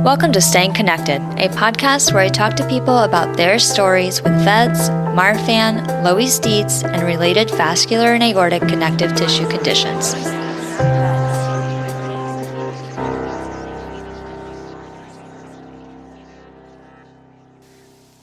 Welcome to Staying Connected, a podcast where I talk to people about their stories with VEDS, Marfan, Loeys-Dietz, and related vascular and aortic connective tissue conditions.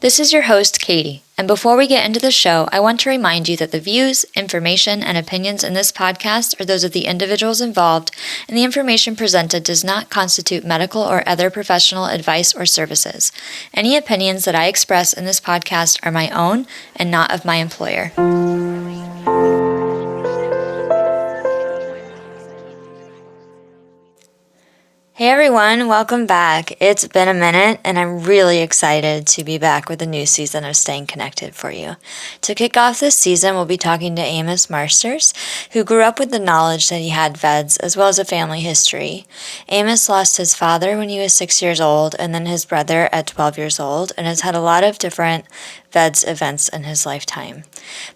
This is your host, Katie, and before we get into the show, I want to remind you that the views, information, and opinions in this podcast are those of the individuals involved, and the information presented does not constitute medical or other professional advice or services. Any opinions that I express in this podcast are my own and not of my employer. Hey everyone, welcome back. It's been a minute and I'm really excited to be back with a new season of Staying Connected for you. To kick off this season, we'll be talking to Amos Marsters, who grew up with the knowledge that he had VEDS as well as a family history. Amos lost his father when he was 6 years old and then his brother at 12 years old and has had a lot of different VEDS events in his lifetime.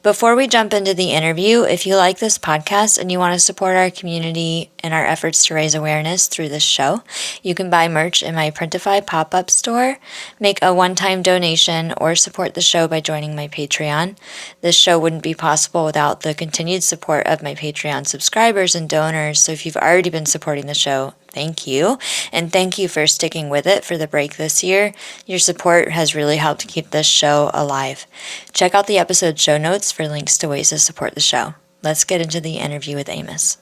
Before we jump into the interview, if you like this podcast and you want to support our community and our efforts to raise awareness through this show, you can buy merch in my Printify pop-up store, make a one-time donation, or support the show by joining my Patreon. This show wouldn't be possible without the continued support of my Patreon subscribers and donors, so if you've already been supporting the show, thank you, and thank you for sticking with it for the break this year. Your support has really helped keep this show alive. Check out the episode show notes for links to ways to support the show. Let's get into the interview with Amos.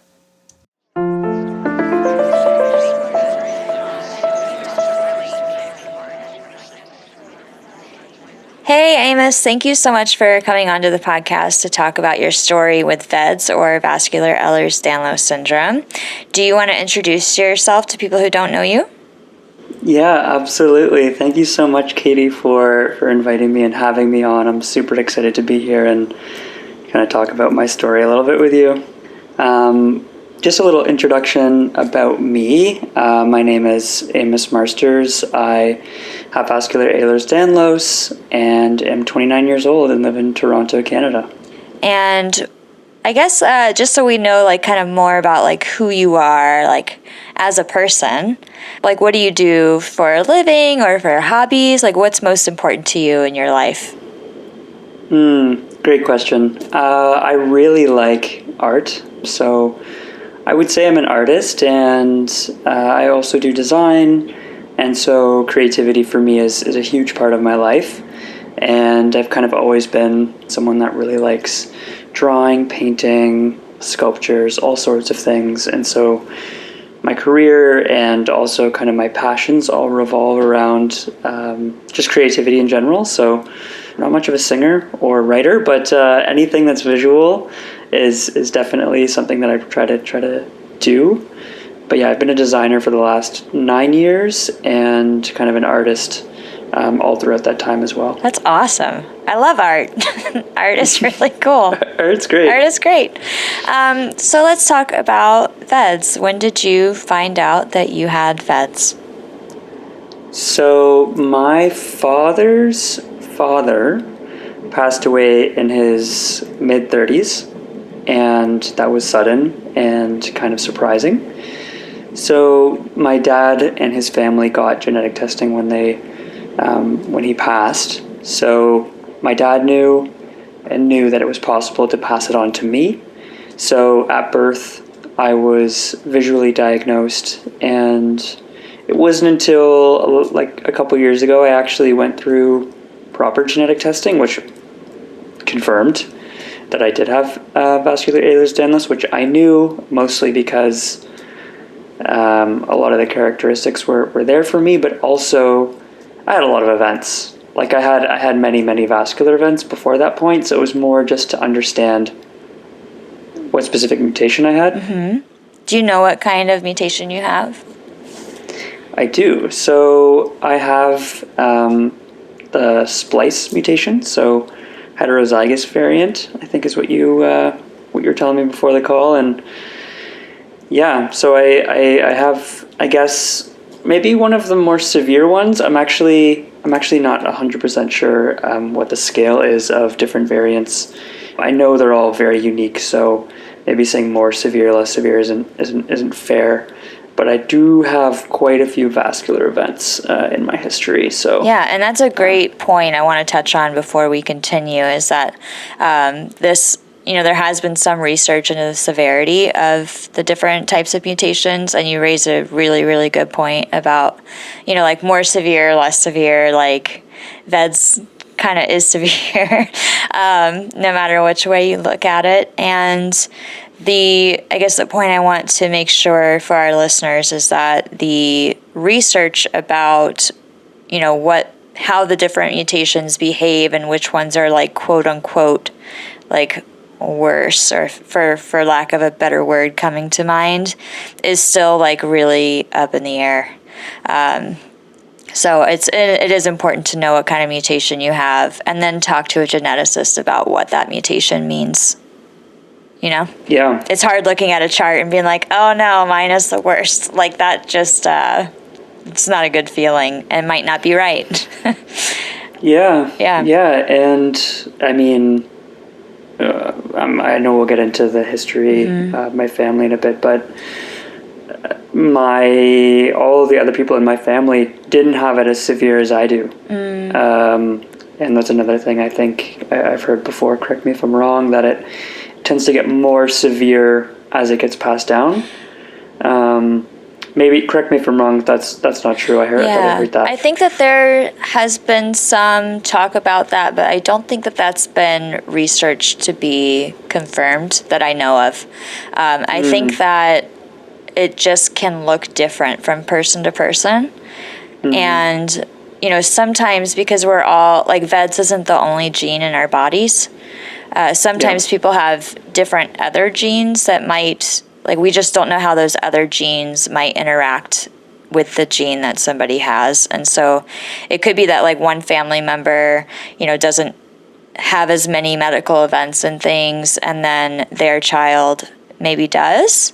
Hey Amos, thank you so much for coming onto the podcast to talk about your story with VEDS, or vascular Ehlers-Danlos syndrome. Do you want to introduce yourself to people who don't know you? Yeah, absolutely. Thank you so much, Katie, for inviting me and having me on. I'm super excited to be here and kind of talk about my story a little bit with you. Just a little introduction about me. My name is Amos Marsters. I have vascular Ehlers-Danlos and am 29 years old and live in Toronto, Canada. And I guess just so we know kind of more about who you are as a person, what do you do for a living or for hobbies? What's most important to you in your life? Great question. I really like art, so I would say I'm an artist, and I also do design, and so creativity for me is a huge part of my life, and I've kind of always been someone that really likes drawing, painting, sculptures, all sorts of things, and so my career and also kind of my passions all revolve around just creativity in general. So not much of a singer or writer, but anything that's visual is definitely something that I try to do. But yeah, I've been a designer for the last 9 years and kind of an artist all throughout that time as well. That's awesome. I love art. Art is really cool. Art's great. Art is great. So let's talk about VEDS. When did you find out that you had VEDS? So my father's father passed away in his mid-30s, and that was sudden and kind of surprising. So my dad and his family got genetic testing when he passed. So my dad knew that it was possible to pass it on to me. So at birth, I was visually diagnosed, and it wasn't until a couple years ago I actually went through proper genetic testing, which confirmed that I did have vascular Ehlers-Danlos, which I knew mostly because a lot of the characteristics were there for me, but also I had a lot of events. I had many vascular events before that point, so it was more just to understand what specific mutation I had. Mm-hmm. Do you know what kind of mutation you have? I do. So I have the splice mutation, so heterozygous variant, I think is what you were telling me before the call, and yeah, so I have, I guess, maybe one of the more severe ones. I'm actually not 100% sure what the scale is of different variants. I know they're all very unique, so maybe saying more severe, less severe isn't fair. but I do have quite a few vascular events in my history. So yeah, and that's a great point I want to touch on before we continue, is that this, there has been some research into the severity of the different types of mutations, and you raise a really, really good point about, like more severe, less severe, like VEDS kind of is severe, no matter which way you look at it. And I guess the point I want to make sure for our listeners is that the research about, how the different mutations behave and which ones are like quote unquote like worse, or for lack of a better word coming to mind, is still like really up in the air. So it is important to know what kind of mutation you have, and then talk to a geneticist about what that mutation means. Yeah. It's hard looking at a chart and being like, oh no, mine is the worst. Like that just, it's not a good feeling and might not be right. Yeah. Yeah. And I mean, I know we'll get into the history of my family in a bit, but all the other people in my family didn't have it as severe as I do. And that's another thing I think I've heard before, correct me if I'm wrong, that it tends to get more severe as it gets passed down. Maybe correct me if I'm wrong. That's not true. I heard that. I think that there has been some talk about that, but I don't think that that's been researched to be confirmed that I know of. I think that it just can look different from person to person, and sometimes because we're all like VEDS isn't the only gene in our bodies. Sometimes people have different other genes that might, like, we just don't know how those other genes might interact with the gene that somebody has. And so it could be that like one family member, doesn't have as many medical events and things, and then their child maybe does.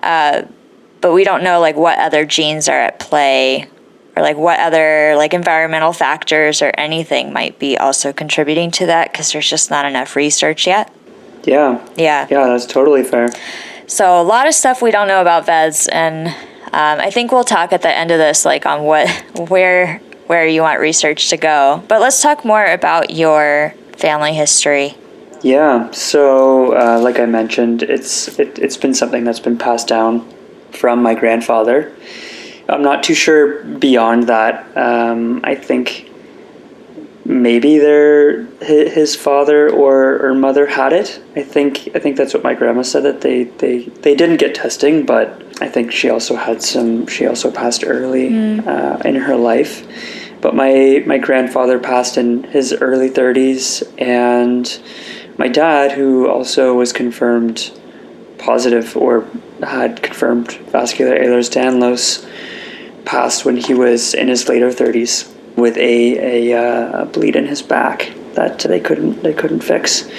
But we don't know like what other genes are at play, or like what other like environmental factors or anything might be also contributing to that, because there's just not enough research yet. Yeah, that's totally fair. So a lot of stuff we don't know about VEDS, and I think we'll talk at the end of this like on where you want research to go. But let's talk more about your family history. Yeah, so like I mentioned, it's been something that's been passed down from my grandfather. I'm not too sure beyond that. I think maybe his father or mother had it. I think that's what my grandma said, that they didn't get testing, but I think she also passed early in her life. But my grandfather passed in his early 30s, and my dad, who also was confirmed positive or had confirmed vascular Ehlers-Danlos, passed when he was in his later 30s with a bleed in his back that they couldn't fix.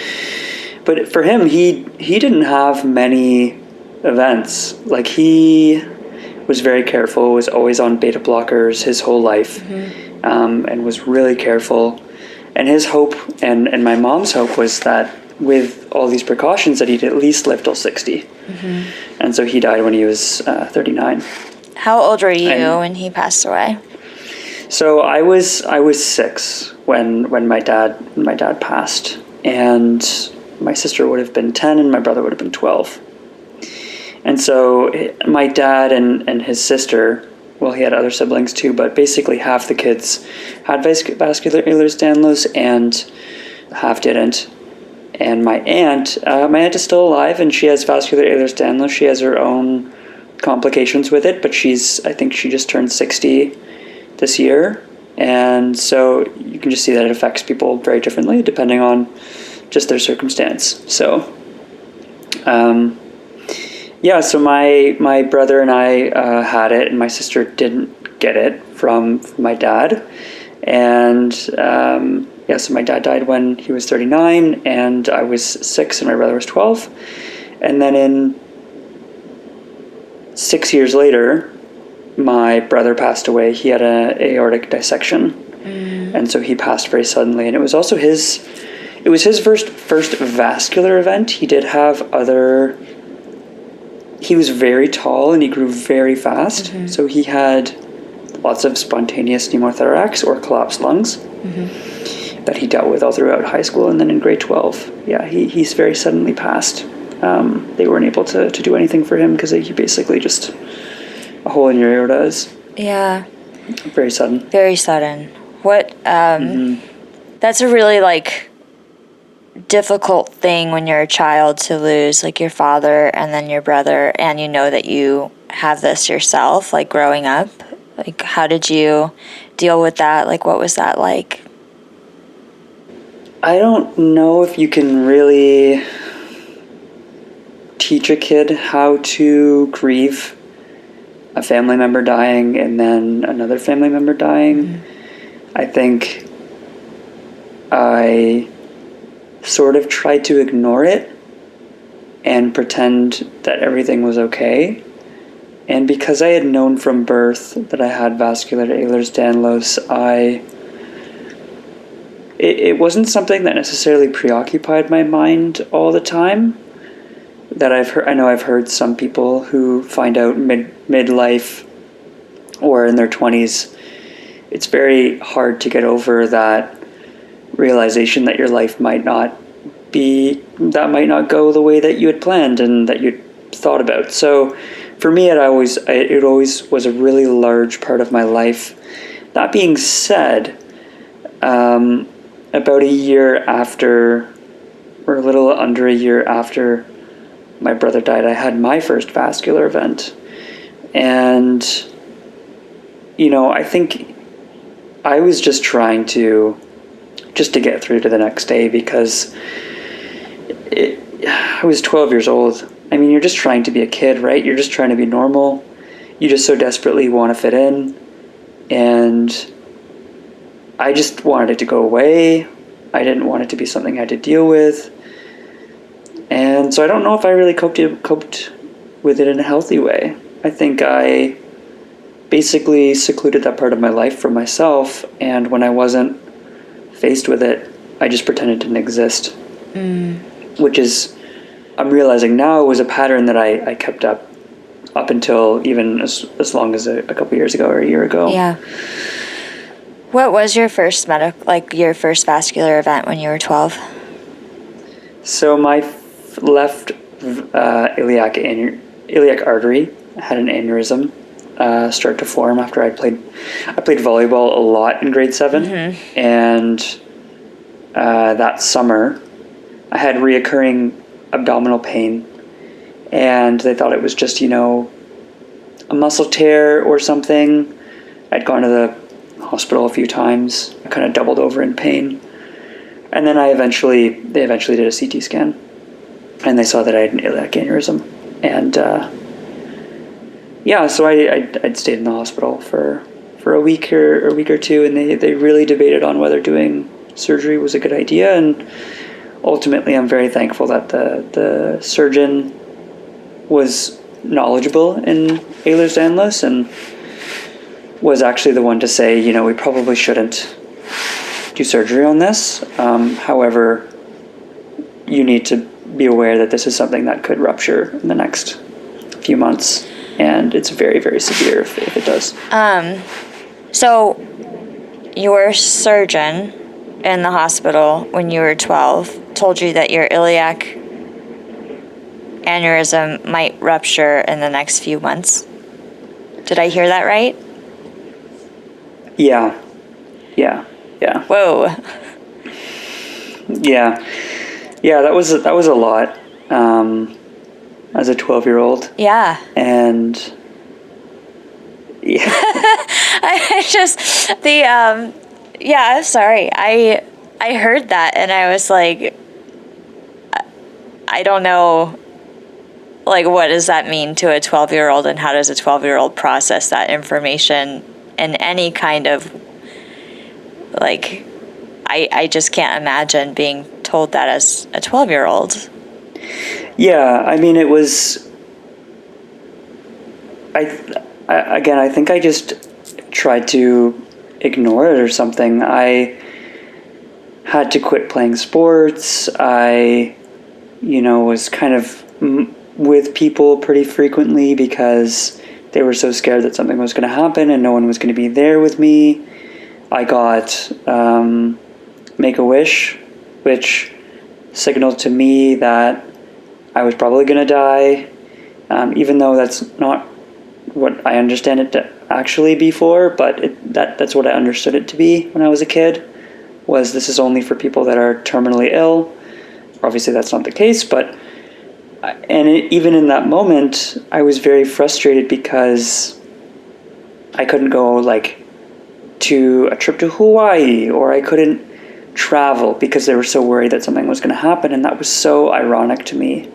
But for him, he didn't have many events. Like, he was very careful, was always on beta blockers his whole life, and was really careful. And his hope and my mom's hope was that with all these precautions that he'd at least live till 60. And so he died when he was 39. How old were you when he passed away? So I was 6 when my dad passed, and my sister would have been 10 and my brother would have been 12. And so my dad and his sister, well, he had other siblings too, but basically half the kids had vascular Ehlers-Danlos and half didn't. And my aunt is still alive, and she has vascular Ehlers-Danlos. She has her own complications with it, but I think she just turned 60 this year. And so you can just see that it affects people very differently depending on just their circumstance. So, so my brother and I had it, and my sister didn't get it from my dad. And so my dad died when he was 39, and I was 6 and my brother was 12. And then 6 years later, my brother passed away. He had an aortic dissection, and so he passed very suddenly. And it was also his first vascular event. He did have other he was very tall and he grew very fast. Mm-hmm. So he had lots of spontaneous pneumothorax or collapsed lungs that he dealt with all throughout high school. And then in grade 12, he's very suddenly passed. They weren't able to do anything for him because he basically just, a hole in your aorta is very sudden. Very sudden. What, that's a really, like, difficult thing when you're a child to lose, like, your father and then your brother, and you know that you have this yourself, like, growing up. Like, how did you deal with that? Like, what was that like? I don't know if you can really teach a kid how to grieve a family member dying and then another family member dying. I think I sort of tried to ignore it and pretend that everything was okay. And because I had known from birth that I had vascular Ehlers-Danlos, it wasn't something that necessarily preoccupied my mind all the time. That I know I've heard some people who find out midlife or in their 20s, it's very hard to get over that realization that your life might not go the way that you had planned and that you thought about. So for me, it always was a really large part of my life. That being said, about a year after, or a little under a year after my brother died, I had my first vascular event. And, I think I was just trying to get through to the next day because I was 12 years old. I mean, you're just trying to be a kid, right? You're just trying to be normal. You just so desperately want to fit in. And I just wanted it to go away. I didn't want it to be something I had to deal with. And so I don't know if I really coped with it in a healthy way. I think I basically secluded that part of my life from myself, and when I wasn't faced with it, I just pretended it didn't exist. Which is, I'm realizing now, was a pattern that I kept up until even as long as a couple years ago or a year ago. Yeah. What was your first your first vascular event when you were 12? So my left iliac artery had an aneurysm start to form after I played volleyball a lot in grade 7, and that summer I had reoccurring abdominal pain, and they thought it was just a muscle tear or something. I'd gone to the hospital a few times. I kind of doubled over in pain, and then they eventually did a CT scan, and they saw that I had an iliac aneurysm, and so I'd stayed in the hospital for a week or two, and they really debated on whether doing surgery was a good idea, and ultimately I'm very thankful that the surgeon was knowledgeable in Ehlers-Danlos and was actually the one to say, we probably shouldn't do surgery on this. However, you need to be aware that this is something that could rupture in the next few months, and it's very, very severe if it does. So your surgeon in the hospital when you were 12 told you that your iliac aneurysm might rupture in the next few months. Did I hear that right? Yeah. Whoa. Yeah, that was a lot as a 12-year-old. Yeah. And yeah. I'm sorry. I heard that and I was like, I don't know, like, what does that mean to a 12-year-old, and how does a 12-year-old process that information in any kind of, like, I just can't imagine being told that as a 12-year-old. Yeah, I mean, it was, I think I just tried to ignore it or something. I had to quit playing sports. I, was kind of with people pretty frequently because they were so scared that something was going to happen and no one was going to be there with me. I got Make-A-Wish, which signaled to me that I was probably going to die, even though that's not what I understand it to actually be for, but that's what I understood it to be when I was a kid, was this is only for people that are terminally ill. Obviously that's not the case, but even in that moment, I was very frustrated because I couldn't go to a trip to Hawaii, or I couldn't travel because they were so worried that something was going to happen. And that was so ironic to me,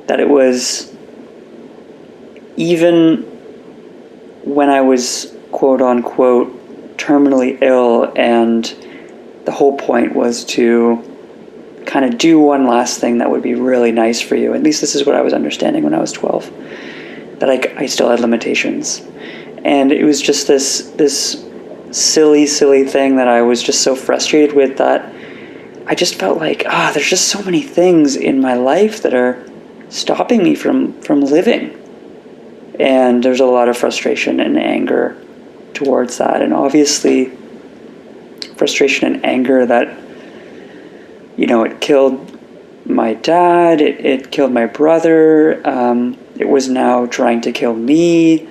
that it was, even when I was quote unquote terminally ill, and the whole point was to kind of do one last thing that would be really nice for you. At least this is what I was understanding when I was 12, that I still had limitations. And it was just this silly thing that I was just so frustrated with, that I just felt like, there's just so many things in my life that are stopping me from living. And there's a lot of frustration and anger towards that. And obviously frustration and anger that, it killed my dad, it killed my brother, it was now trying to kill me,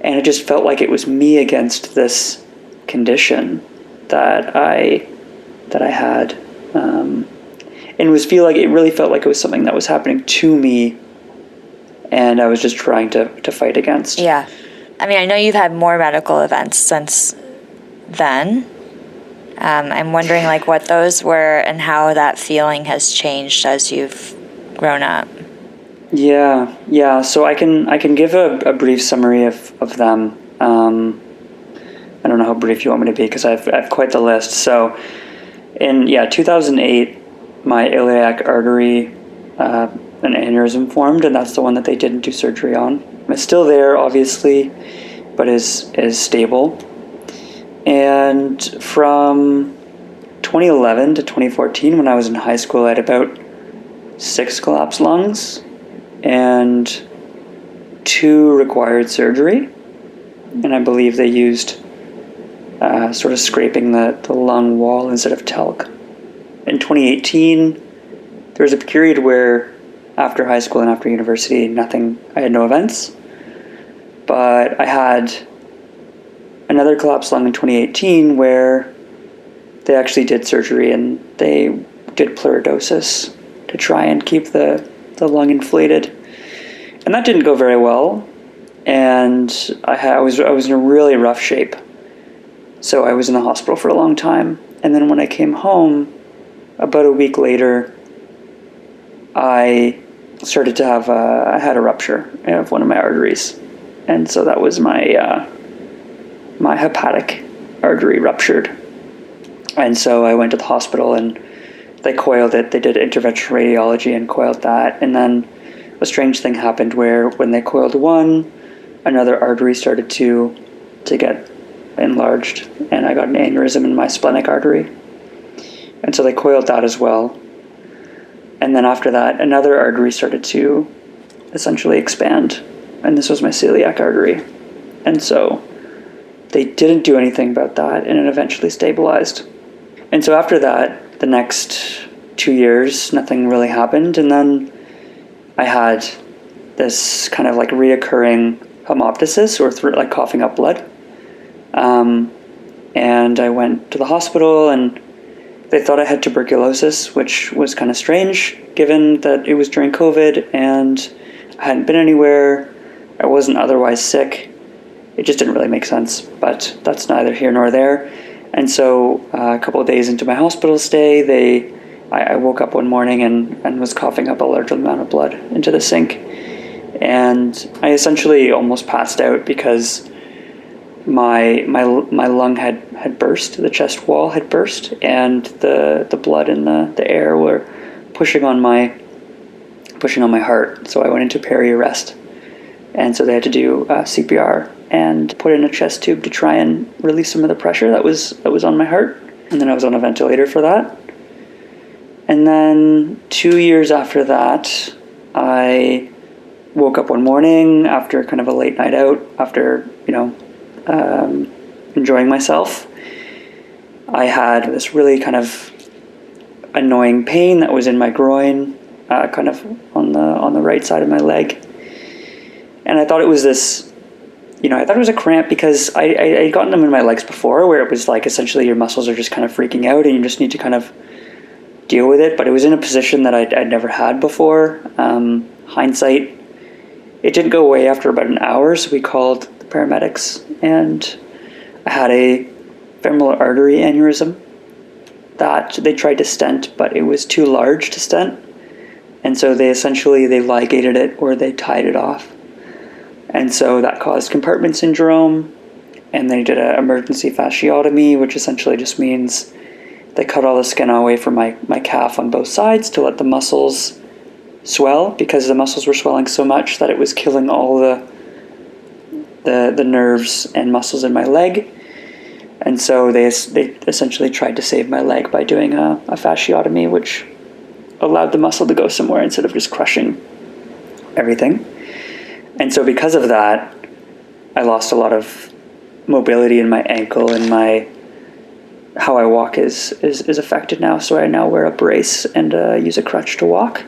and it just felt like it was me against this condition that I had, and it really felt like it was something that was happening to me, and I was just trying to fight against. Yeah. I mean, I know you've had more medical events since then. I'm wondering what those were and how that feeling has changed as you've grown up. Yeah. So I can give a brief summary of them. I don't know how brief you want me to be, because I have quite the list. So in 2008, my iliac artery, an aneurysm formed, and that's the one that they didn't do surgery on. It's still there, obviously, but is stable. And from 2011 to 2014, when I was in high school, I had about 6 collapsed lungs and 2 required surgery. And I believe they used sort of scraping the lung wall instead of talc. In 2018, there was a period where after high school and after university, I had no events. But I had another collapsed lung in 2018 where they actually did surgery and they did pleurodosis to try and keep the lung inflated. And that didn't go very well. And I was in a really rough shape. So I was in the hospital for a long time. And then when I came home, about a week later, I started to have I had a rupture of one of my arteries. And so that was my hepatic artery ruptured. And so I went to the hospital and they coiled it. They did interventional radiology and coiled that. And then a strange thing happened where when they coiled one, another artery started to get enlarged, and I got an aneurysm in my splenic artery. And so they coiled that as well. And then after that, another artery started to essentially expand, and this was my celiac artery. And so they didn't do anything about that, and it eventually stabilized. And so after that, the next 2 years, nothing really happened. And then I had this kind of reoccurring hemoptysis, or coughing up blood. And I went to the hospital and they thought I had tuberculosis, which was kind of strange given that it was during COVID and I hadn't been anywhere. I wasn't otherwise sick. It just didn't really make sense, but that's neither here nor there. And so a couple of days into my hospital stay, I woke up one morning and was coughing up a large amount of blood into the sink. And I essentially almost passed out because my lung had burst, the chest wall had burst, and the blood and the air were pushing on my heart. So I went into peri-arrest. And so they had to do CPR and put in a chest tube to try and release some of the pressure that was on my heart. And then I was on a ventilator for that. And then 2 years after that, I woke up one morning after kind of a late night out, after, enjoying myself. I had this really kind of annoying pain that was in my groin, kind of on the right side of my leg. And I thought it was this, I thought it was a cramp because I'd gotten them in my legs before, where it was like essentially your muscles are just kind of freaking out and you just need to kind of deal with it. But it was in a position that I'd never had before. Hindsight, it didn't go away after about an hour, so we called the paramedics, and I had a femoral artery aneurysm that they tried to stent, but it was too large to stent, and so they ligated it, or they tied it off, and so that caused compartment syndrome. And they did an emergency fasciotomy, which essentially just means they cut all the skin away from my calf on both sides to let the muscles swell, because the muscles were swelling so much that it was killing all the nerves and muscles in my leg. And so they essentially tried to save my leg by doing a fasciotomy, which allowed the muscle to go somewhere instead of just crushing everything. And so because of that, I lost a lot of mobility in my ankle, and how I walk is affected now. So I now wear a brace and use a crutch to walk.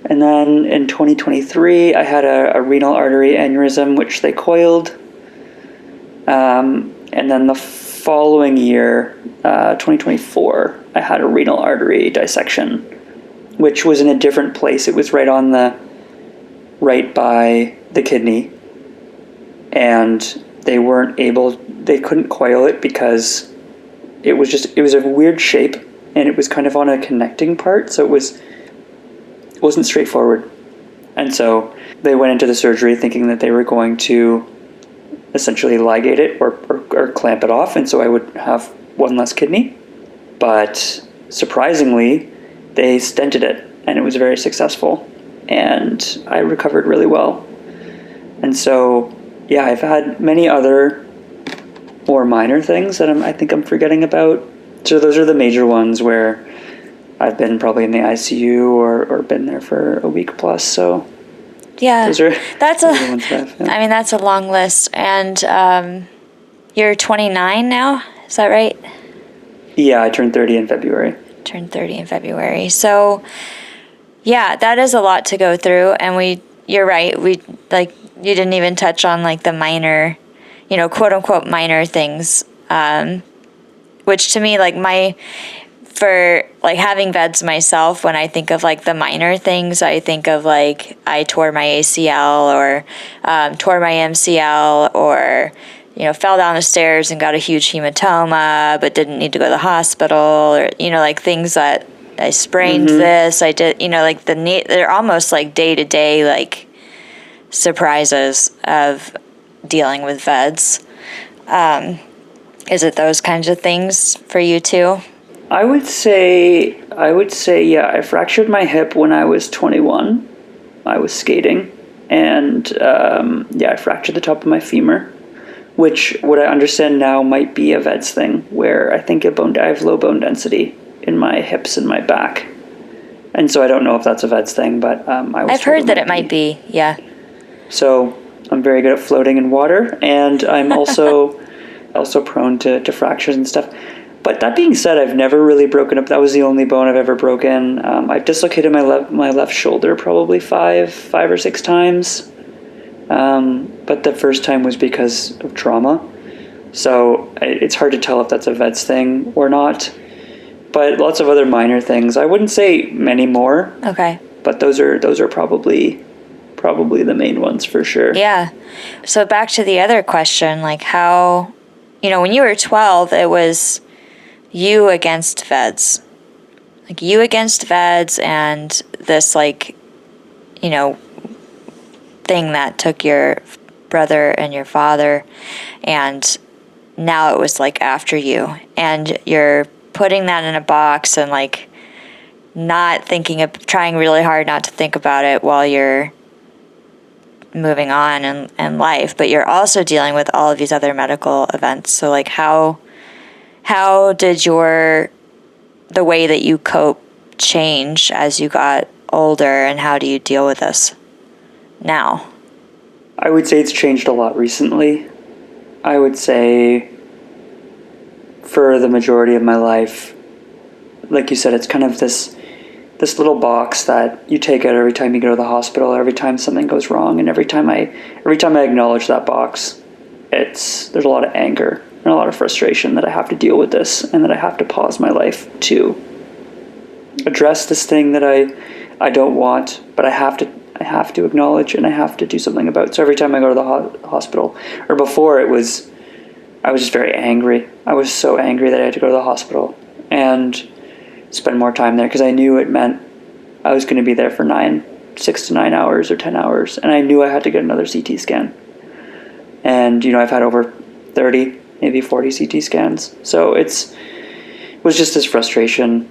And then in 2023, I had a renal artery aneurysm, which they coiled. And then the following year, 2024, I had a renal artery dissection, which was in a different place. It was right by the kidney. And they couldn't coil it because it was a weird shape, and it was kind of on a connecting part. So it wasn't straightforward. And so they went into the surgery thinking that they were going to essentially ligate it or clamp it off, and so I would have one less kidney. But surprisingly, they stented it, and it was very successful, and I recovered really well. And so, yeah, I've had many other more minor things that I think I'm forgetting about. So those are the major ones where I've been probably in the ICU or been there for a week plus. So yeah, that's a long list. And you're 29 now, is that right? Yeah, I turned 30 in February. So yeah, that is a lot to go through. And you're right. You didn't even touch on like the minor, quote unquote minor things, which to me, for having VEDS myself, when I think of the minor things, I think of I tore my ACL or tore my MCL, or fell down the stairs and got a huge hematoma but didn't need to go to the hospital, or things that I sprained this, I did, they're almost day-to-day surprises of dealing with VEDS. Is it those kinds of things for you too? I would say, yeah, I fractured my hip when I was 21. I was skating, and I fractured the top of my femur, which what I understand now might be a VEDS thing, where I think I have low bone density in my hips and my back. And so I don't know if that's a VEDS thing, but I've heard that it might be, yeah. So I'm very good at floating in water, and I'm also prone to fractures and stuff. But that being said, I've never really broken up. That was the only bone I've ever broken. I've dislocated my left shoulder probably five or six times. But the first time was because of trauma. So it's hard to tell if that's a VEDS thing or not. But lots of other minor things. I wouldn't say many more. Okay. But those are probably the main ones for sure. Yeah. So back to the other question, how, when you were 12, it was you against VEDS. You against VEDS and this, thing that took your brother and your father, and now it was after you, and you're putting that in a box and trying really hard not to think about it while you're moving on in life, but you're also dealing with all of these other medical events. So how did the way that you cope change as you got older, and how do you deal with this? now? I would say it's changed a lot recently. I would say for the majority of my life, like you said, it's kind of this little box that you take out every time you go to the hospital, every time something goes wrong, and every time I acknowledge that box, there's a lot of anger and a lot of frustration that I have to deal with this, and that I have to pause my life to address this thing that I don't want, but I have to acknowledge, and I have to do something about. So every time I go to the hospital, or before, I was just very angry. I was so angry that I had to go to the hospital and spend more time there, because I knew it meant I was going to be there for 6 to 9 hours or 10 hours, and I knew I had to get another CT scan. And I've had over 30, maybe 40 CT scans, so it was just this frustration.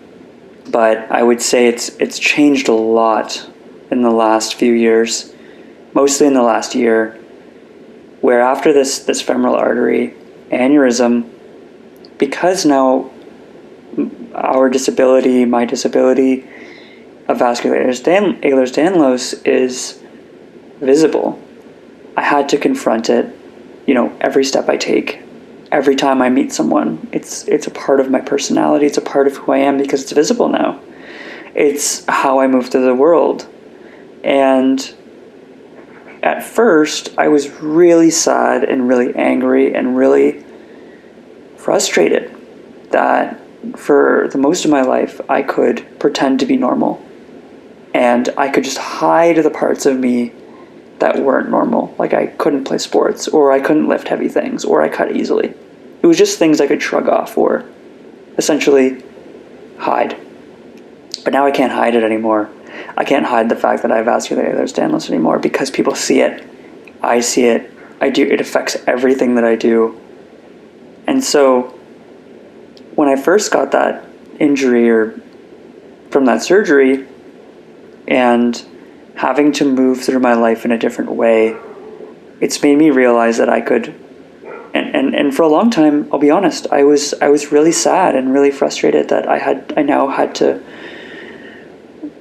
But I would say it's changed a lot in the last few years, mostly in the last year, where after this femoral artery aneurysm, because now my disability of vascular Ehlers-Danlos is visible, I had to confront it, every step I take. Every time I meet someone, it's a part of my personality, it's a part of who I am, because it's visible now. It's how I move through the world. And at first, I was really sad and really angry and really frustrated that for the most of my life, I could pretend to be normal. And I could just hide the parts of me that weren't normal. Like I couldn't play sports, or I couldn't lift heavy things, or I cut easily. It was just things I could shrug off or essentially hide. But now I can't hide it anymore. I can't hide the fact that I have vascular Ehlers-Danlos anymore, because people see it. I see it. It affects everything that I do. And so when I first got that injury, or from that surgery, and having to move through my life in a different way, it's made me realize that I could, and for a long time, I'll be honest, I was really sad and really frustrated that I now had to,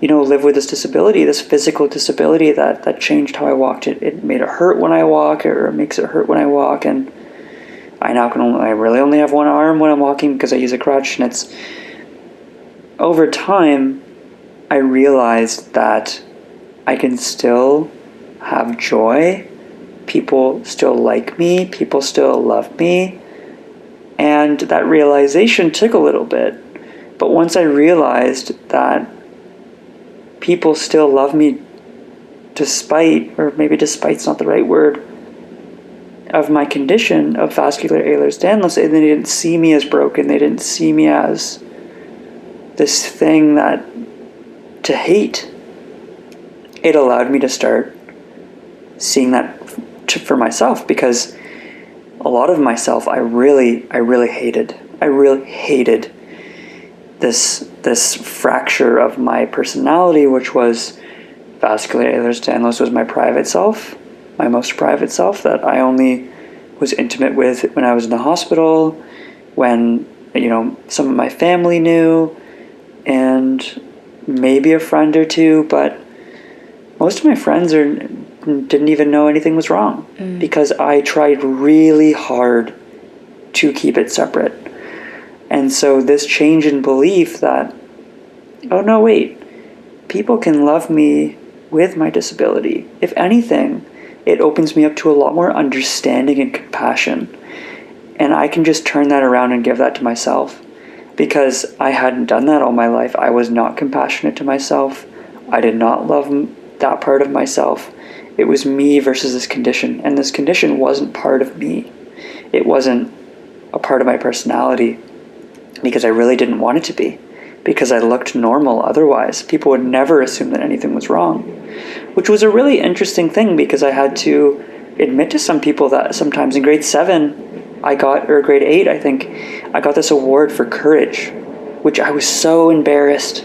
live with this disability, this physical disability that changed how I walked. It made it hurt when I walk, or it makes it hurt when I walk, and I really only have one arm when I'm walking because I use a crutch, and it's, over time, I realized that I can still have joy, people still like me, people still love me, and that realization took a little bit. But once I realized that people still love me despite, or maybe despite's not the right word, of my condition of vascular Ehlers-Danlos, and they didn't see me as broken, they didn't see me as this thing to hate, it allowed me to start seeing that for myself, because a lot of myself I really hated. I really hated this fracture of my personality, which was vascular Ehlers-Danlos was my private self, my most private self, that I only was intimate with when I was in the hospital, when some of my family knew, and maybe a friend or two, but most of my friends didn't even know anything was wrong, because I tried really hard to keep it separate. And so this change in belief that, oh no, wait, people can love me with my disability. If anything, it opens me up to a lot more understanding and compassion. And I can just turn that around and give that to myself, because I hadn't done that all my life. I was not compassionate to myself. I did not love that part of myself. It was me versus this condition, and this condition wasn't part of me. It wasn't a part of my personality, because I really didn't want it to be, because I looked normal otherwise. People would never assume that anything was wrong, which was a really interesting thing, because I had to admit to some people that sometimes in grade 7, or grade 8, I think, I got this award for courage, which I was so embarrassed.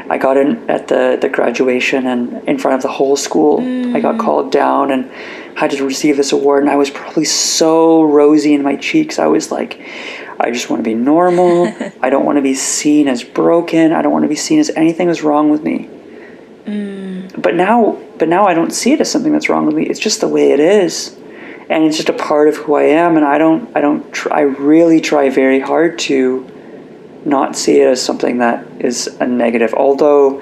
I got in at the graduation, and in front of the whole school, I got called down and had to receive this award, and I was probably so rosy in my cheeks. I was like, I just want to be normal. I don't want to be seen as broken. I don't want to be seen as anything is wrong with me. But now but now I don't see it as something that's wrong with me. It's just the way it is. And it's just a part of who I am, and I really try very hard to not see it as something that is a negative. Although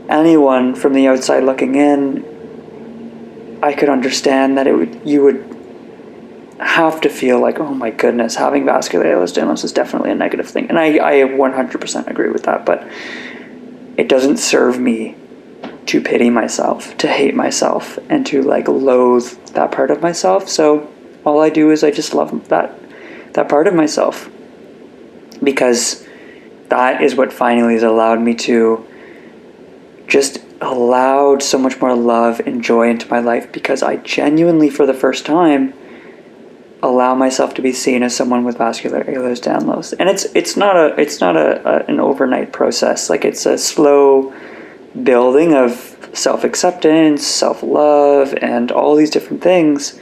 anyone from the outside looking in, I could understand that you would have to feel like, oh my goodness, having vascular Ehlers-Danlos is definitely a negative thing. And I 100% agree with that, but it doesn't serve me to pity myself, to hate myself, and to like loathe that part of myself. So all I do is I just love that part of myself, because that is what finally has allowed me to just allowed so much more love and joy into my life, because I genuinely, for the first time, allow myself to be seen as someone with vascular Ehlers-Danlos. And it's not an overnight process. Like, it's a slow building of self-acceptance, self-love, and all these different things.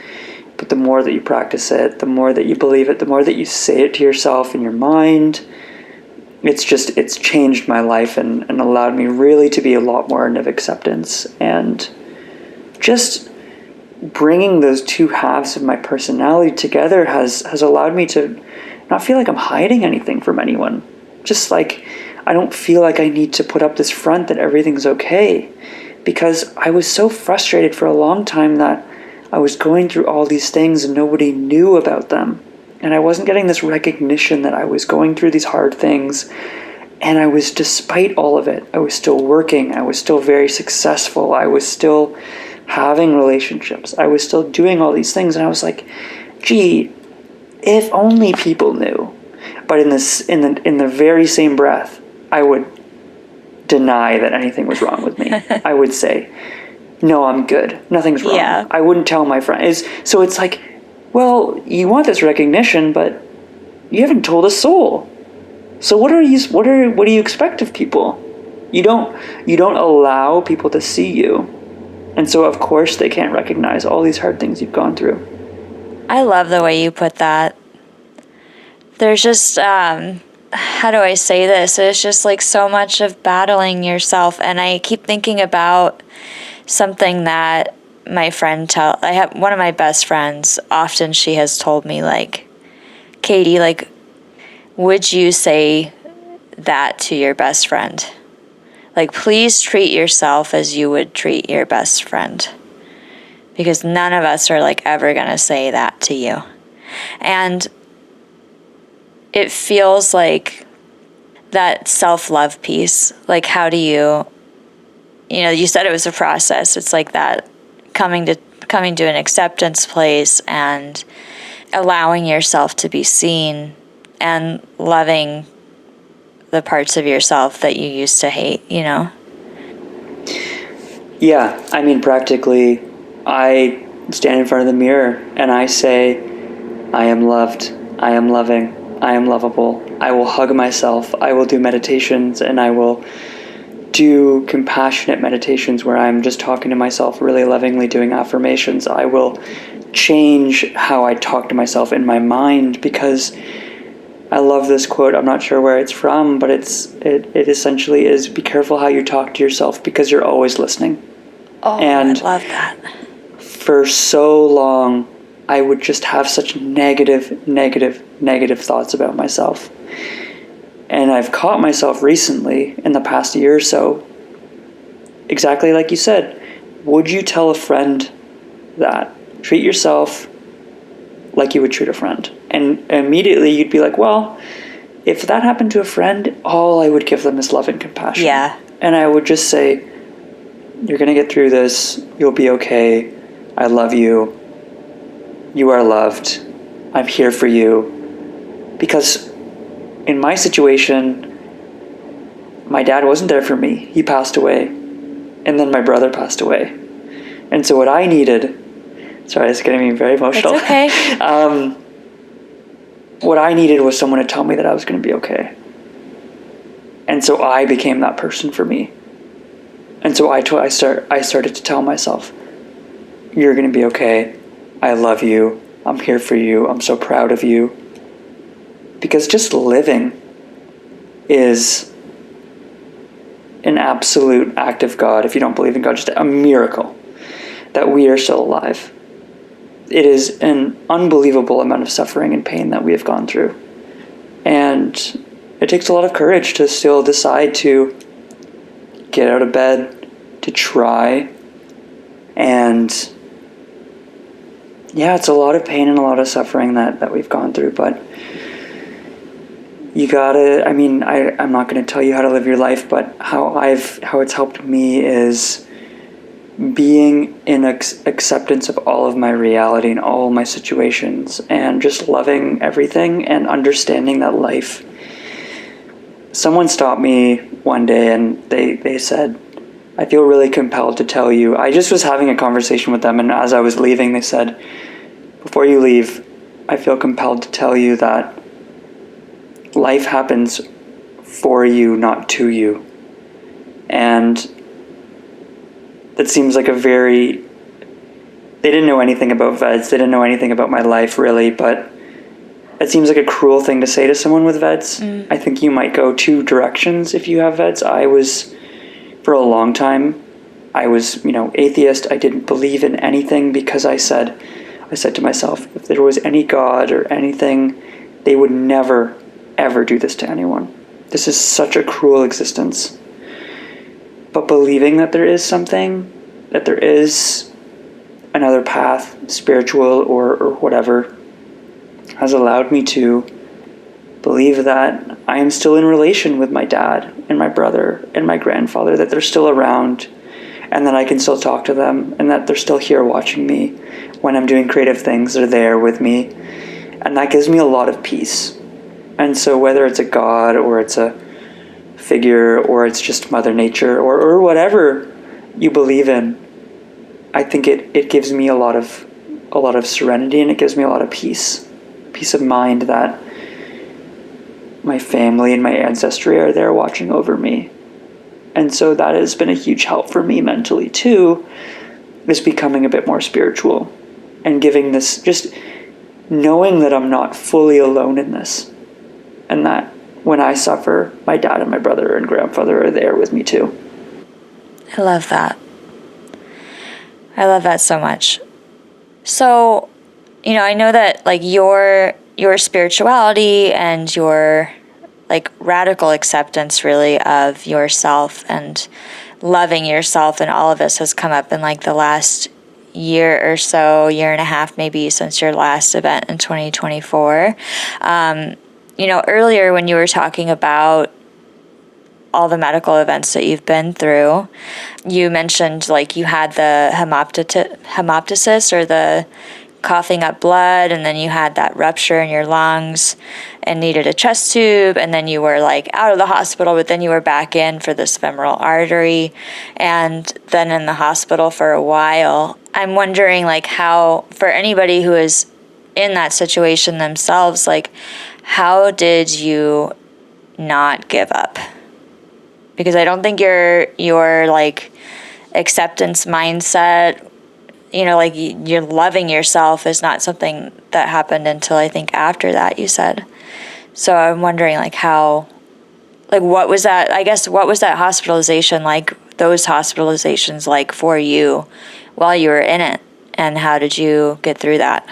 But the more that you practice it, the more that you believe it, the more that you say it to yourself in your mind, it's changed my life and allowed me really to be a lot more in of acceptance. And just bringing those two halves of my personality together has allowed me to not feel like I'm hiding anything from anyone. Just like, I don't feel like I need to put up this front that everything's okay, because I was so frustrated for a long time that I was going through all these things and nobody knew about them. And I wasn't getting this recognition that I was going through these hard things. And I was, despite all of it, I was still working. I was still very successful. I was still having relationships. I was still doing all these things. And I was like, gee, if only people knew. But in the very same breath, I would deny that anything was wrong with me. I would say, no, I'm good. Nothing's wrong. Yeah. I wouldn't tell my friends. So it's like, well, you want this recognition, but you haven't told a soul. So what do you expect of people? You don't allow people to see you. And so of course they can't recognize all these hard things you've gone through. I love the way you put that. There's just, how do I say this? It's just like so much of battling yourself. And I keep thinking about something that my friend I have one of my best friends, often she has told me, like, Katie, like, would you say that to your best friend? Like, please treat yourself as you would treat your best friend. Because none of us are, like, ever going to say that to you. And it feels like that self-love piece. Like, how do you said it was a process. It's like that coming to an acceptance place and allowing yourself to be seen and loving the parts of yourself that you used to hate, you know? Yeah, I mean, practically, I stand in front of the mirror and I say, I am loved, I am loving, I am lovable. I will hug myself, I will do meditations, and I will do compassionate meditations where I'm just talking to myself really lovingly, doing affirmations. I will change how I talk to myself in my mind, because I love this quote. I'm not sure where it's from, but it essentially is, be careful how you talk to yourself, because you're always listening. Oh, and I love that. For so long, I would just have such negative thoughts about myself. And I've caught myself recently, in the past year or so, exactly like you said. Would you tell a friend that? Treat yourself like you would treat a friend. And immediately you'd be like, well, if that happened to a friend, all I would give them is love and compassion. Yeah. And I would just say, you're going to get through this. You'll be okay. I love you. You are loved. I'm here for you. Because in my situation, my dad wasn't there for me. He passed away. And then my brother passed away. And so what I needed... Sorry, it's getting me very emotional. It's okay. What I needed was someone to tell me that I was going to be okay. And so I became that person for me. And so I started to tell myself, you're going to be okay. I love you. I'm here for you. I'm so proud of you. Because just living is an absolute act of God, if you don't believe in God, just a miracle that we are still alive. It is an unbelievable amount of suffering and pain that we have gone through. And it takes a lot of courage to still decide to get out of bed, to try. And yeah, it's a lot of pain and a lot of suffering that we've gone through, but you gotta, I'm not gonna tell you how to live your life, but how it's helped me is being in acceptance of all of my reality and all of my situations, and just loving everything and understanding that life. Someone stopped me one day and they said, I feel really compelled to tell you. I just was having a conversation with them, and as I was leaving, they said, before you leave, I feel compelled to tell you that life happens for you, not to you. And that seems like they didn't know anything about VEDS, they didn't know anything about my life really, but it seems like a cruel thing to say to someone with VEDS. I think you might go two directions if you have VEDS. For a long time, I was, atheist. I didn't believe in anything because I said to myself, if there was any God or anything, they would never, ever do this to anyone. This is such a cruel existence. But believing that there is something, that there is another path, spiritual or whatever, has allowed me to believe that I am still in relation with my dad and my brother and my grandfather, that they're still around, and that I can still talk to them, and that they're still here watching me when I'm doing creative things. They're there with me, and that gives me a lot of peace. And so whether it's a God or it's a figure or it's just Mother Nature or whatever you believe in, I think it gives me a lot of serenity, and it gives me a lot of peace of mind that my family and my ancestry are there watching over me. And so that has been a huge help for me mentally too, is becoming a bit more spiritual and giving this, just knowing that I'm not fully alone in this, and that when I suffer, my dad and my brother and grandfather are there with me too. I love that. I love that so much. So, I know that like your spirituality and your like radical acceptance really of yourself and loving yourself and all of this has come up in like the last year or so, year and a half maybe, since your last event in 2024. Earlier when you were talking about all the medical events that you've been through, you mentioned like you had the hemoptysis or the coughing up blood, and then you had that rupture in your lungs and needed a chest tube, and then you were like out of the hospital, but then you were back in for this femoral artery, and then in the hospital for a while. I'm wondering like how, for anybody who is in that situation themselves, like how did you not give up? Because I don't think your like acceptance mindset, like you're loving yourself, is not something that happened until I think after that, you said. So I'm wondering like how, like what was that hospitalization like, those hospitalizations like for you while you were in it, and how did you get through that?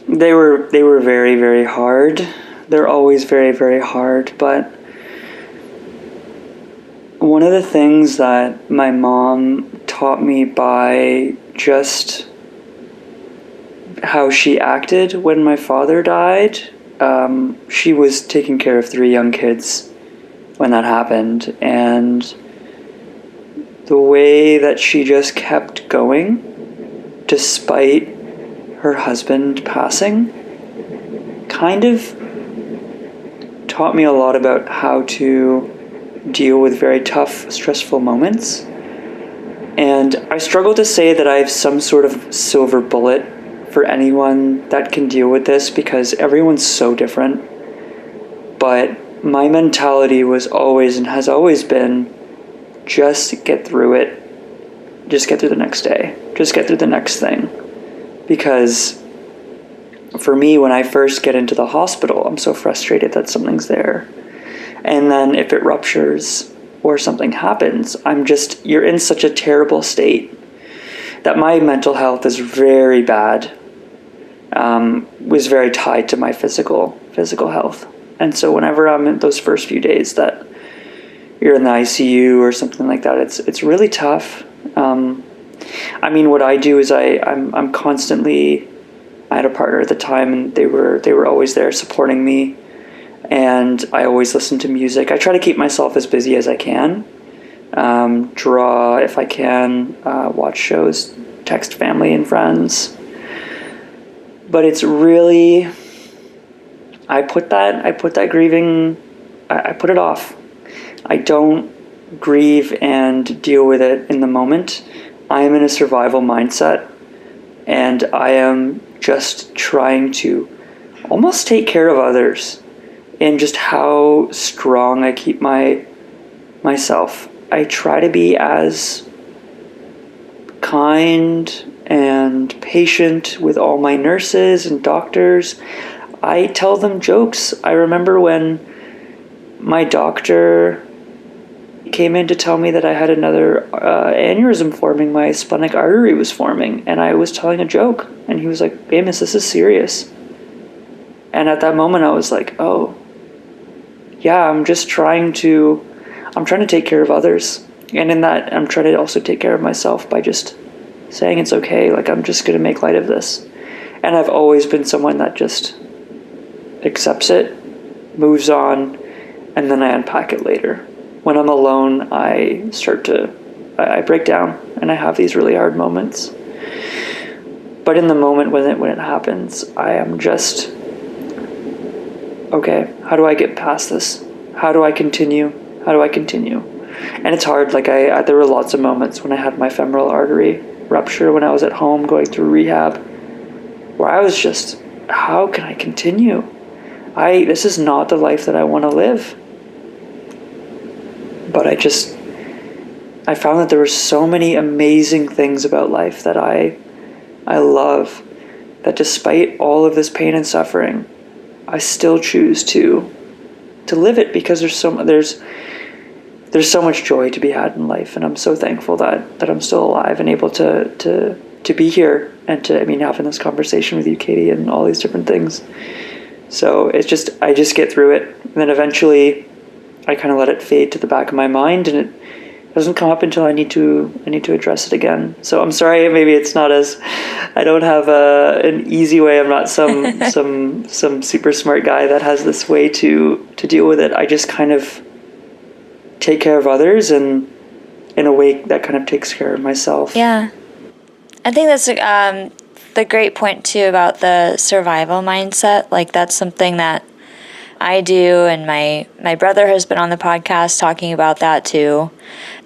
They were very, very hard. They're always very, very hard, but one of the things that my mom taught me by just how she acted when my father died, she was taking care of 3 young kids when that happened, and the way that she just kept going despite her husband passing kind of taught me a lot about how to deal with very tough, stressful moments. And I struggle to say that I have some sort of silver bullet for anyone that can deal with this, because everyone's so different. But my mentality was always and has always been, just get through it. Just get through the next day. Just get through the next thing. Because for me, when I first get into the hospital, I'm so frustrated that something's there. And then if it ruptures, or something happens, you're in such a terrible state that my mental health is very bad, was very tied to my physical health. And so whenever I'm in those first few days that you're in the ICU or something like that, it's really tough. I mean, what I do is I'm constantly, I had a partner at the time, and they were always there supporting me, and I always listen to music. I try to keep myself as busy as I can, draw if I can, watch shows, text family and friends. But it's really, I put that grieving, I put it off. I don't grieve and deal with it in the moment. I am in a survival mindset, and I am just trying to almost take care of others, and just how strong I keep myself. I try to be as kind and patient with all my nurses and doctors. I tell them jokes. I remember when my doctor came in to tell me that I had another aneurysm forming, my splenic artery was forming, and I was telling a joke, and he was like, "Amos, this is serious." And at that moment I was like, oh yeah, I'm trying to take care of others, and in that I'm trying to also take care of myself by just saying it's okay, like I'm just gonna make light of this. And I've always been someone that just accepts it, moves on, and then I unpack it later. When I'm alone, I break down, and I have these really hard moments. But in the moment when it happens, I am just, okay, how do I get past this? How do I continue? And it's hard. Like there were lots of moments when I had my femoral artery rupture when I was at home going through rehab, where I was just, how can I continue? This is not the life that I want to live. But I found that there were so many amazing things about life that I love, that despite all of this pain and suffering, I still choose to live it, because there's so much joy to be had in life, and I'm so thankful that I'm still alive and able to be here, and having this conversation with you, Katie, and all these different things. So I just get through it, and then eventually I kind of let it fade to the back of my mind, and it doesn't come up until I need to address it again. So I'm sorry, maybe it's not as, I don't have an easy way. I'm not some super smart guy that has this way to deal with it. I just kind of take care of others, and in a way that kind of takes care of myself. Yeah. I think that's the great point too about the survival mindset. Like that's something that I do, and my brother has been on the podcast talking about that too.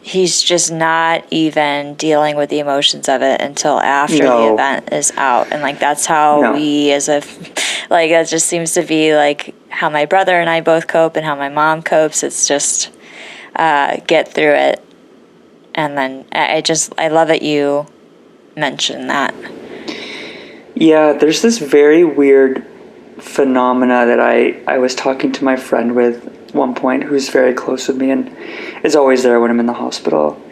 He's just not even dealing with the emotions of it until after the event is out. And like that's how we that just seems to be like how my brother and I both cope, and how my mom copes. It's just get through it. And then I love that you mentioned that. Yeah, there's this very weird phenomena that I was talking to my friend with at one point, who's very close with me and is always there when I'm in the hospital.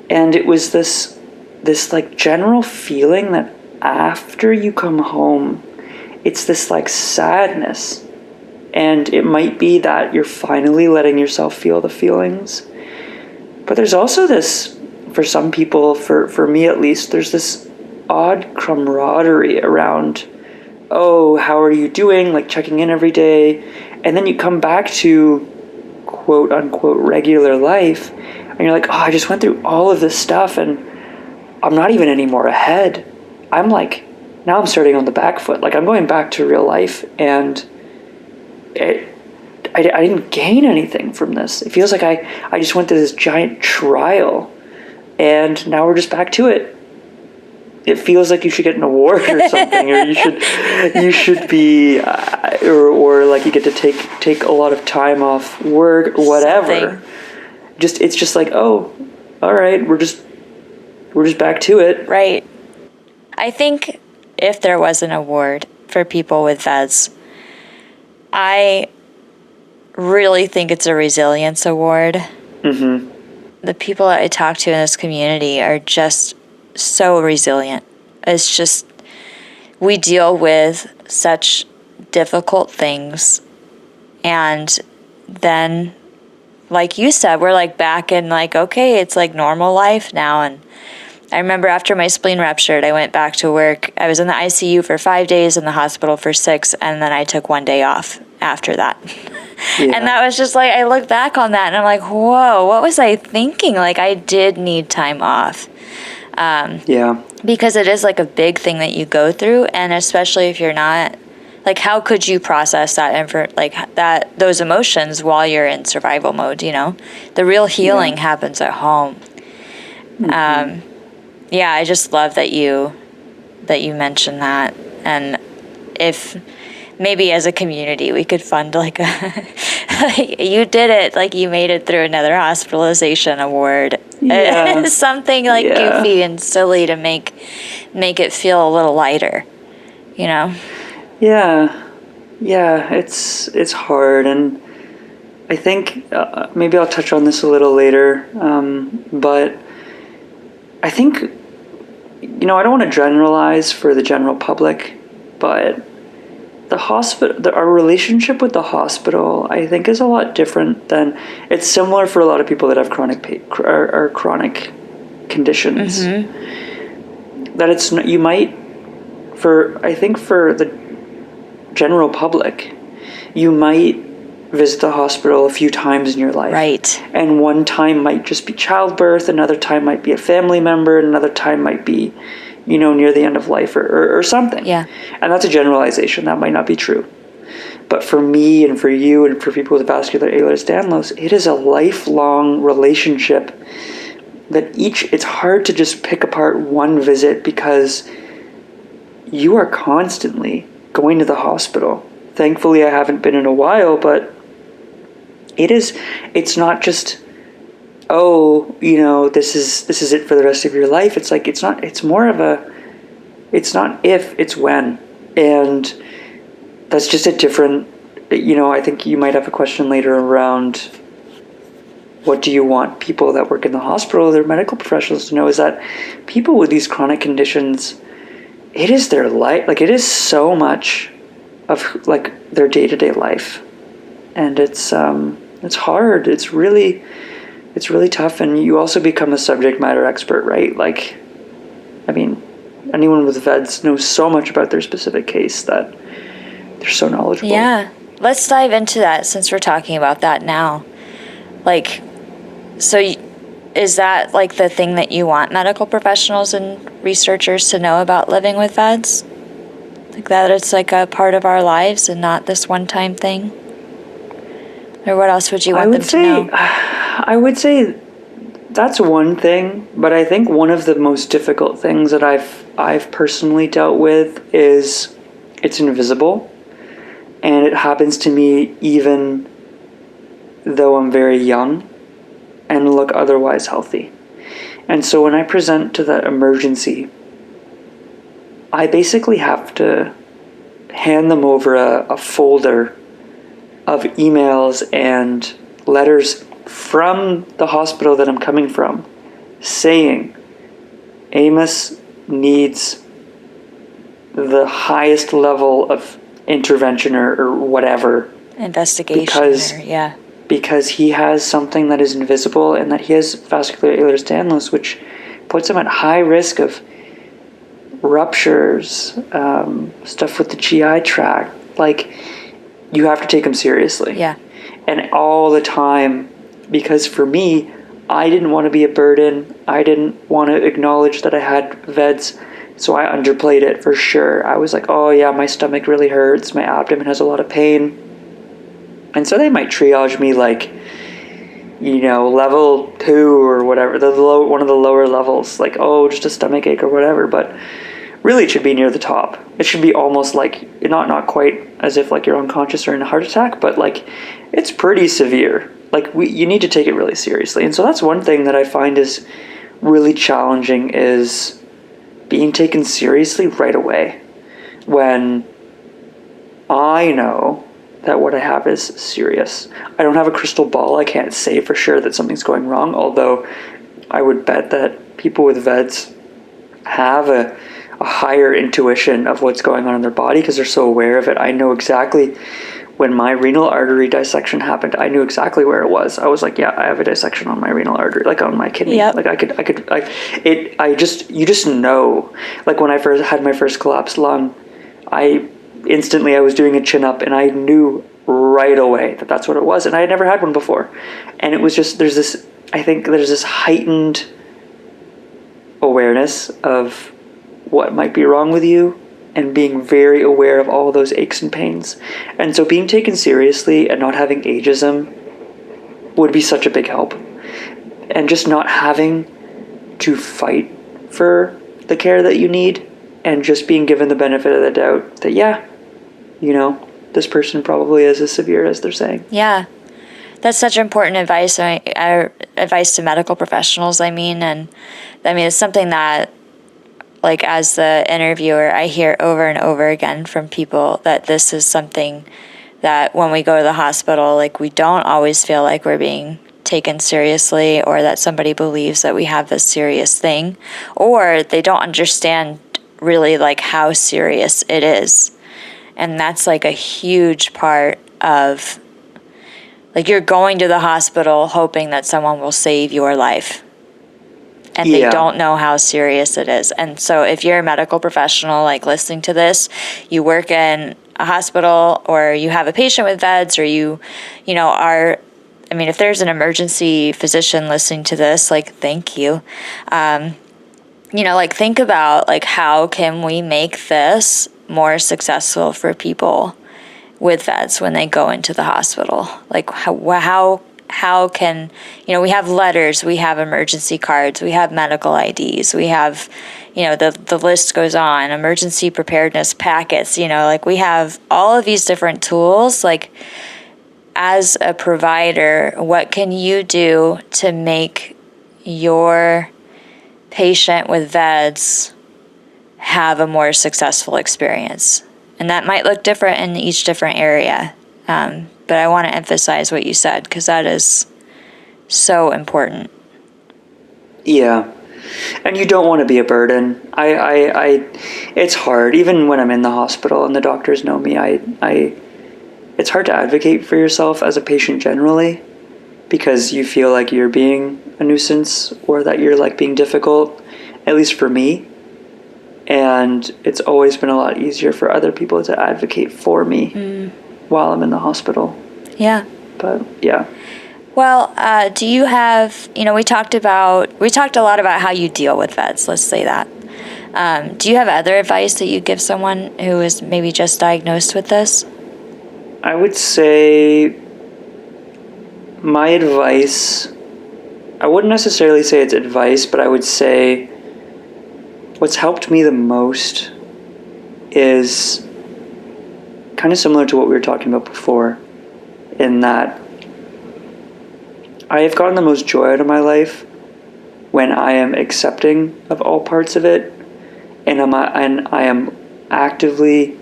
And it was this like general feeling that after you come home, it's this like sadness. And it might be that you're finally letting yourself feel the feelings. But there's also this, for some people, for me at least, there's this odd camaraderie around, oh, how are you doing? Like checking in every day. And then you come back to quote unquote regular life, and you're like, oh, I just went through all of this stuff, and I'm not even any more ahead. I'm like, now I'm starting on the back foot. Like I'm going back to real life, and I didn't gain anything from this. It feels like I just went through this giant trial, and now we're just back to it. It feels like you should get an award or something, or you should be, or like you get to take a lot of time off work, whatever. Something. It's just like, oh, all right, we're just back to it. Right. I think if there was an award for people with VEDS, I really think it's a resilience award. Mm-hmm. The people that I talk to in this community are just so resilient. It's just, we deal with such difficult things, and then, like you said, we're like back in like, okay, it's like normal life now. And I remember after my spleen ruptured, I went back to work. I was in the ICU for 5 days, in the hospital for 6, and then I took 1 day off after that. Yeah. And that was just like, I look back on that and I'm like, whoa, what was I thinking? Like, I did need time off. Yeah. Because it is like a big thing that you go through, and especially if you're not, like, how could you process those emotions while you're in survival mode, you know? The real healing happens at home. Mm-hmm. Yeah, I just love that you mentioned that. And if maybe as a community we could fund like a like, you did it, like you made it through another hospitalization award. Yeah. Something like goofy and silly to make it feel a little lighter, you know? Yeah. Yeah, it's hard, and I think maybe I'll touch on this a little later, but I think, you know, I don't want to generalize for the general public, but the hospital, our relationship with the hospital, I think, is a lot different than, it's similar for a lot of people that have chronic conditions. Mm-hmm. That it's, you might, I think for the general public, you might visit the hospital a few times in your life. Right. And one time might just be childbirth, another time might be a family member, and another time might be, you know, near the end of life or something. Yeah. And that's a generalization. That might not be true. But for me and for you and for people with vascular Ehlers-Danlos, it is a lifelong relationship that it's hard to just pick apart one visit, because you are constantly going to the hospital. Thankfully, I haven't been in a while, but it's not just, oh, you know, this is it for the rest of your life. It's like, it's not if, it's when. And that's just a different, you know, I think you might have a question later around, what do you want people that work in the hospital, their medical professionals, to know, is that people with these chronic conditions, it is their life, like it is so much of like their day-to-day life. And it's hard. It's really tough. And you also become a subject matter expert, right? Like, I mean, anyone with VEDS knows so much about their specific case that they're so knowledgeable. Yeah. Let's dive into that, since we're talking about that now. Like, so is that like the thing that you want medical professionals and researchers to know about living with VEDS? Like that it's like a part of our lives and not this one-time thing? Or what else would you want them to know? I would say that's one thing, but I think one of the most difficult things that I've personally dealt with is it's invisible, and it happens to me even though I'm very young and look otherwise healthy. And so when I present to the emergency, I basically have to hand them over a folder of emails and letters from the hospital that I'm coming from, saying Amos needs the highest level of intervention or whatever. Investigation. Because he has something that is invisible, and that he has vascular Ehlers-Danlos, which puts him at high risk of ruptures, stuff with the GI tract. Like, you have to take him seriously. Yeah. And all the time, because for me, I didn't want to be a burden. I didn't want to acknowledge that I had VEDS, so I underplayed it for sure. I was like, oh yeah, my stomach really hurts, my abdomen has a lot of pain. And so they might triage me like, you know, level 2 or whatever, one of the lower levels, like, oh, just a stomach ache or whatever. But really, it should be near the top. It should be almost like, not quite as if like you're unconscious or in a heart attack, but like it's pretty severe. Like you need to take it really seriously. And so that's one thing that I find is really challenging, is being taken seriously right away. When I know that what I have is serious. I don't have a crystal ball. I can't say for sure that something's going wrong, although I would bet that people with VEDS have a higher intuition of what's going on in their body because they're so aware of it. I know exactly when my renal artery dissection happened, I knew exactly where it was. I was like, yeah, I have a dissection on my renal artery, like on my kidney. Yep. Like you just know. Like when I first had my first collapsed lung, I was doing a chin up and I knew right away that that's what it was. And I had never had one before. And it was just, there's this heightened awareness of what might be wrong with you and being very aware of all those aches and pains. And so being taken seriously and not having ageism would be such a big help. And just not having to fight for the care that you need and just being given the benefit of the doubt that, yeah, you know, this person probably is as severe as they're saying. Yeah. That's such important advice. Advice to medical professionals, and it's something that, like, as the interviewer, I hear over and over again from people that this is something that when we go to the hospital, like, we don't always feel like we're being taken seriously, or that somebody believes that we have this serious thing, or they don't understand really, like, how serious it is. And that's, like, a huge part of, like, you're going to the hospital hoping that someone will save your life. And they don't know how serious it is. And so if you're a medical professional, like, listening to this, you work in a hospital, or you have a patient with VEDS, or you are, if there's an emergency physician listening to this, like, thank you. Like, think about, like, how can we make this more successful for people with VEDS when they go into the hospital? Like, how can, we have letters, we have emergency cards, we have medical IDs, we have, the list goes on, emergency preparedness packets, like, we have all of these different tools. Like, as a provider, what can you do to make your patient with VEDS have a more successful experience? And that might look different in each different area. But I want to emphasize what you said, because that is so important. Yeah. And you don't want to be a burden. It's hard. Even when I'm in the hospital and the doctors know me, it's hard to advocate for yourself as a patient generally, because you feel like you're being a nuisance, or that you're, like, being difficult, at least for me. And it's always been a lot easier for other people to advocate for me while I'm in the hospital. Yeah. But, yeah. Well, do you have, we talked a lot about how you deal with VEDS, let's say that. Do you have other advice that you give someone who is maybe just diagnosed with this? I would say my advice, I wouldn't necessarily say it's advice, but I would say what's helped me the most is kind of similar to what we were talking about before, in that I have gotten the most joy out of my life when I am accepting of all parts of it, and I am actively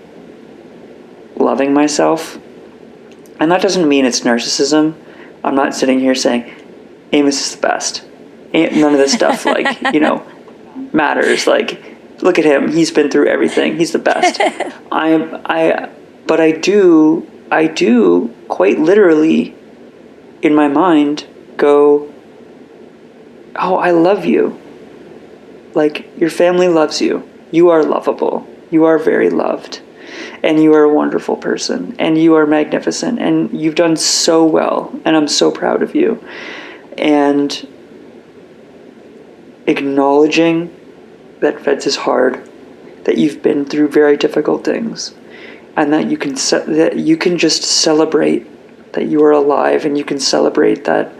loving myself. And that doesn't mean it's narcissism. I'm not sitting here saying Amos is the best. None of this stuff, like, matters. Like, look at him. He's been through everything. He's the best. But I do quite literally in my mind go, oh, I love you. Like, your family loves you. You are lovable. You are very loved. And you are a wonderful person. And you are magnificent. And you've done so well. And I'm so proud of you. And acknowledging that VEDS is hard, that you've been through very difficult things, and that you can just celebrate that you are alive, and you can celebrate that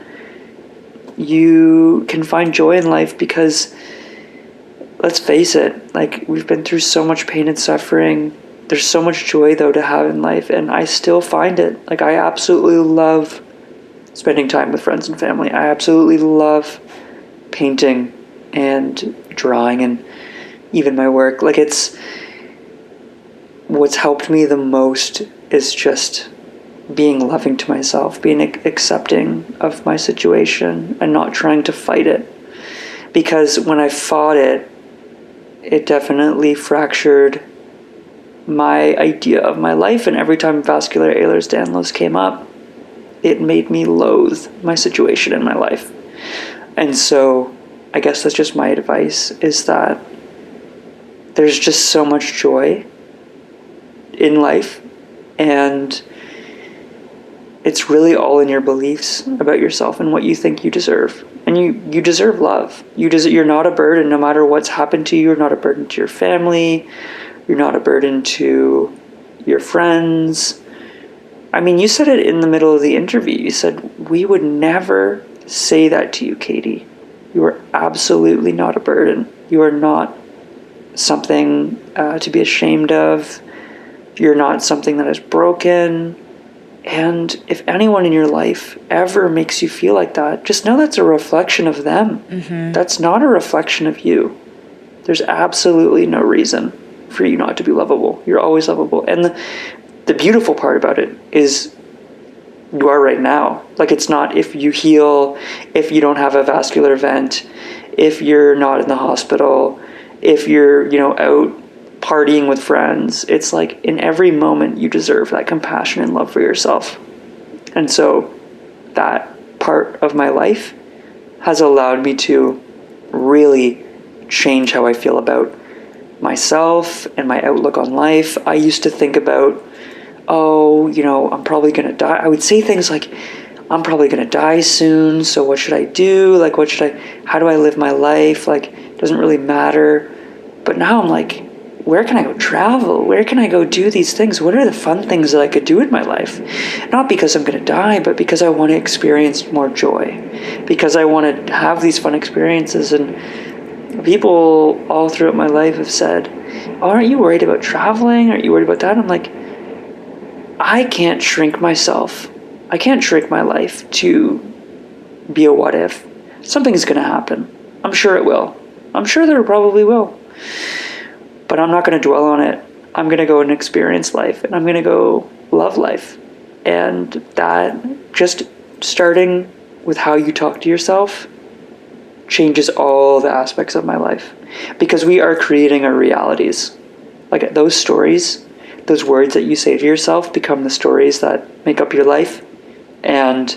you can find joy in life, because let's face it, like, we've been through so much pain and suffering. There's so much joy, though, to have in life, and I still find it. Like, I absolutely love spending time with friends and family. I absolutely love painting and drawing, and even my work. Like, it's what's helped me the most is just being loving to myself, being accepting of my situation and not trying to fight it. Because when I fought it, it definitely fractured my idea of my life, and every time vascular Ehlers-Danlos came up, it made me loathe my situation in my life. And so I guess that's just my advice, is that there's just so much joy in life, and it's really all in your beliefs about yourself and what you think you deserve. And you deserve love. You're not a burden, no matter what's happened to you. You're not a burden to your family. You're not a burden to your friends. I mean, you said it in the middle of the interview. You said, we would never say that to you, Katie. You are absolutely not a burden. You are not something to be ashamed of. You're not something that is broken. And if anyone in your life ever makes you feel like that, just know that's a reflection of them. Mm-hmm. That's not a reflection of you. There's absolutely no reason for you not to be lovable. You're always lovable. And the beautiful part about it is you are right now. Like, it's not if you heal, if you don't have a vascular event, if you're not in the hospital, if you're, out partying with friends. It's like in every moment you deserve that compassion and love for yourself. And so that part of my life has allowed me to really change how I feel about myself and my outlook on life. I used to think about, I'm probably going to die. I would say things like, I'm probably going to die soon, so what should I do? Like, how do I live my life? Like, it doesn't really matter. But now I'm like, where can I go travel? Where can I go do these things? What are the fun things that I could do in my life? Not because I'm going to die, but because I want to experience more joy. Because I want to have these fun experiences. And people all throughout my life have said, aren't you worried about traveling? Aren't you worried about that? I'm like, I can't shrink myself. I can't shrink my life to be a what if. Something's going to happen. I'm sure it will. I'm sure there probably will. But I'm not going to dwell on it. I'm going to go and experience life, and I'm going to go love life. And that, just starting with how you talk to yourself, changes all the aspects of my life. Because we are creating our realities. Like, those stories, those words that you say to yourself become the stories that make up your life. And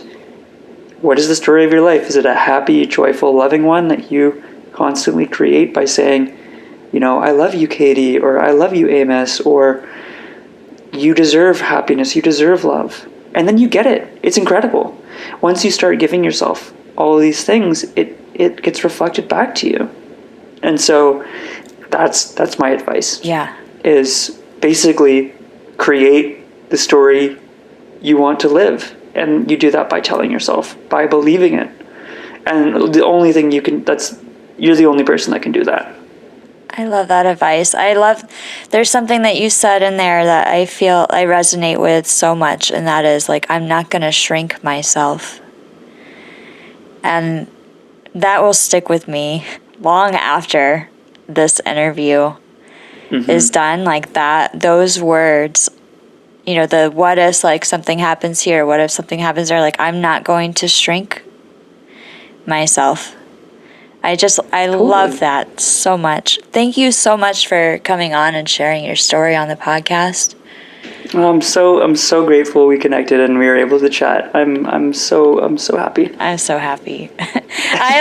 what is the story of your life? Is it a happy, joyful, loving one that you constantly create by saying, I love you, Katie, or I love you, Amos, or you deserve happiness, you deserve love. And then you get it. It's incredible. Once you start giving yourself all of these things, it gets reflected back to you. And so that's my advice. Yeah. Is basically create the story you want to live. And you do that by telling yourself, by believing it. And the only thing you're the only person that can do that. I love that advice. There's something that you said in there that I feel I resonate with so much, and that is, like, I'm not going to shrink myself. And that will stick with me long after this interview is done. Like, those words, the what if, like, something happens here, what if something happens there, like, I'm not going to shrink myself. I totally love that so much. Thank you so much for coming on and sharing your story on the podcast. I'm so grateful we connected and we were able to chat. I'm so happy. I'm so happy. I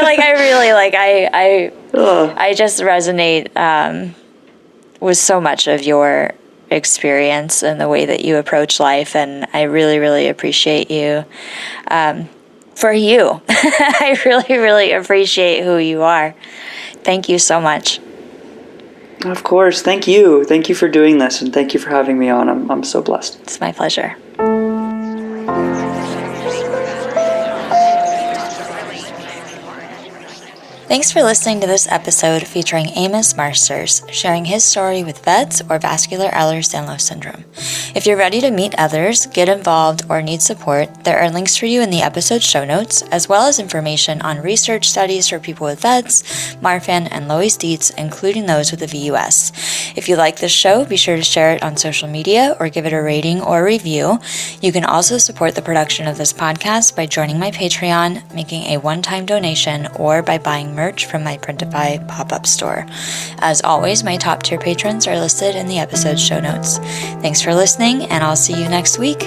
just resonate with so much of your experience and the way that you approach life, and I really, really appreciate you. For you. I really, really appreciate who you are. Thank you so much. Of course. Thank you. Thank you for doing this, and thank you for having me on. I'm so blessed. It's my pleasure. Thanks for listening to this episode featuring Amos Marsters, sharing his story with VEDS or vascular Ehlers-Danlos syndrome. If you're ready to meet others, get involved, or need support, there are links for you in the episode show notes, as well as information on research studies for people with VEDS, Marfan, and Loeys-Dietz, including those with the VUS. If you like this show, be sure to share it on social media or give it a rating or review. You can also support the production of this podcast by joining my Patreon, making a one-time donation, or by buying merch from my Printify pop-up store. As always, my top tier patrons are listed in the episode show notes. Thanks for listening, and I'll see you next week.